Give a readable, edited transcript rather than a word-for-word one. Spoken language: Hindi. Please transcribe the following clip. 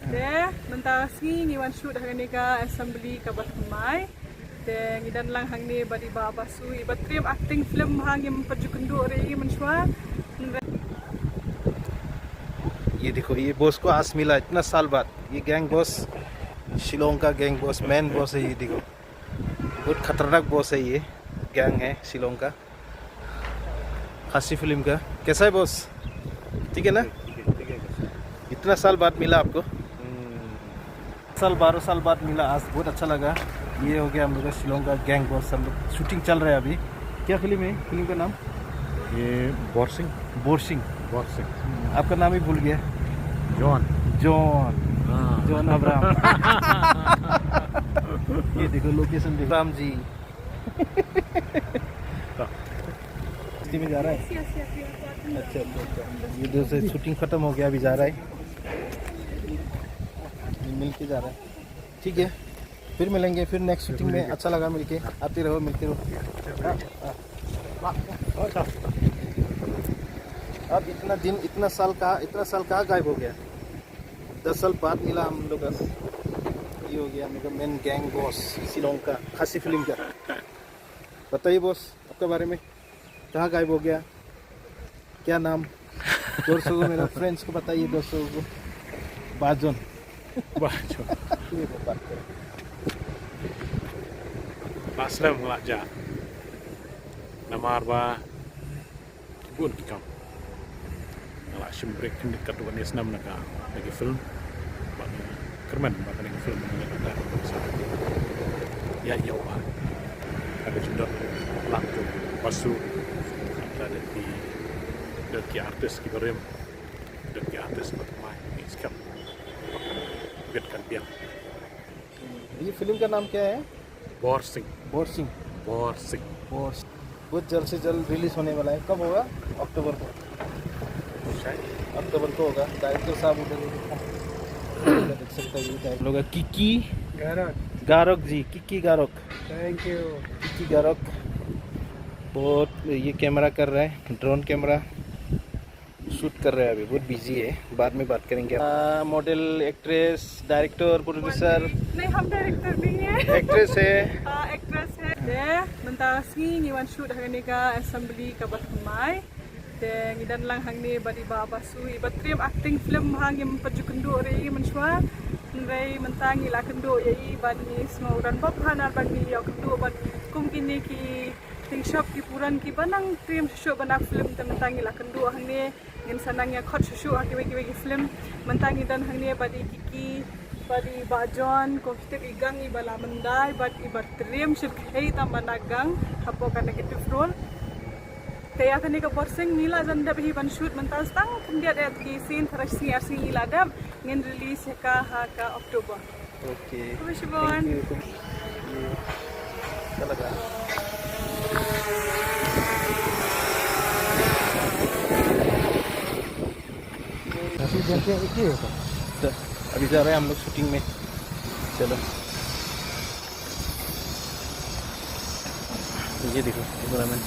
Deh, mentang sini ngiwan shoot hari ni ka assembly ka batmai. Deh, ngidan lang hang ni badi ba basu. Ibat trim acting film hang yang pajukundu ri menshwa. ये देखो, ये बॉस को आज मिला इतना साल बाद। ये गैंग बॉस, शिलोंग का गैंग बॉस, मैन बॉस है। ये देखो, बहुत खतरनाक बॉस है। ये गैंग है शिलोंग का, खासी फिल्म का। कैसा है बॉस? ठीक है ना? इतना साल बाद मिला आपको, 12 साल बाद मिला आज, बहुत अच्छा लगा। ये हो गया हम लोग का शिलोंग का गैंग बॉस। हम लोग शूटिंग चल रहा है अभी। क्या फिल्म है? फिल्म का नाम ये बोर्सिंग। बोर्सिंग। बोर्सिंग। आपका नाम ही भूल गया। जॉन। जॉन। John Abraham. ये देखो लोकेशन देखो, राम जी। में जा रहा है। अच्छा अच्छा अच्छा। ये दूसरे शूटिंग खत्म हो गया, अभी जा रहा है, मिल के जा रहा है। ठीक है, फिर मिलेंगे, फिर नेक्स्ट शूटिंग में। अच्छा लगा मिलके, आते रहो, मिलते रहो। अब इतना साल कहाँ गायब हो गया? 10 साल बाद मिला हम लोग। ये हो गया मेरा मेन गैंग बॉस शिलोंग का, खासी फिल्म का। बताइए बॉस आपके बारे में, कहाँ गायब हो गया? क्या नाम? दोस्तों को, मेरे फ्रेंड्स को बताइए, दोस्तों को। बाजोन। बात करें। Paslam laja. Namar ba bun kam. Ala shimbrek ni katu ni snam naka lagi film. Ba kerman ba lagi film ni ada. Ya ya ba. Ada juga langsung pasu ada di dari artis kibarim. Dari artis bermain ni skam. Biarkan dia. ये फिल्म का नाम क्या है? बोर्सिंग। बोर्सिंग। बोर्सिंग। बॉस बहुत जल्द से जल्द रिलीज होने वाला है। कब होगा? अक्टूबर को। अक्टूबर को होगा। डायरेक्टर साहब उधर देख सकते हैं। लोग किकी गारोक जी, किकी गारोक। Thank you. किकी गारोक बहुत ये कैमरा कर रहे हैं, ड्रोन कैमरा शूट कर रहे हैं अभी। बहुत बिजी है, बाद में बात करेंगे। Model, actress, director, producer. नहीं, हम डायरेक्टर नहीं है। एक्ट्रेस है। Actress है। Deh, mentang sini ngiwan shoot hari ni ka assembly ka batmai. Deh, ngidan lang hang ni badi ba basu. Ibat trim acting film hang yang pajukundu ri menshwa. Ngai mentang ila kendo yai bani semauran bab hanar bani ya kendo ban kum kini ki ting shop ki puran ki banang trim show banak film mentang ila kendo hang ni ngin sanang ya khot show ha ki film mentang ngidan hang ni badi kiki badi bajon ko kita igang ibala mendai bad ibar trim shirkai tamanagang hapo ka negative role kaya kani ka borsing nila zanda bi ban shoot mentas tang kemudian ada ki scene tharash si arsi nila dam ngin release ka ha ka Oktober. Okay, Wish you bon. क्या लगा? अभी जा रहे हैं हम लोग शूटिंग में। चलो, ये देखो कैमरामैन।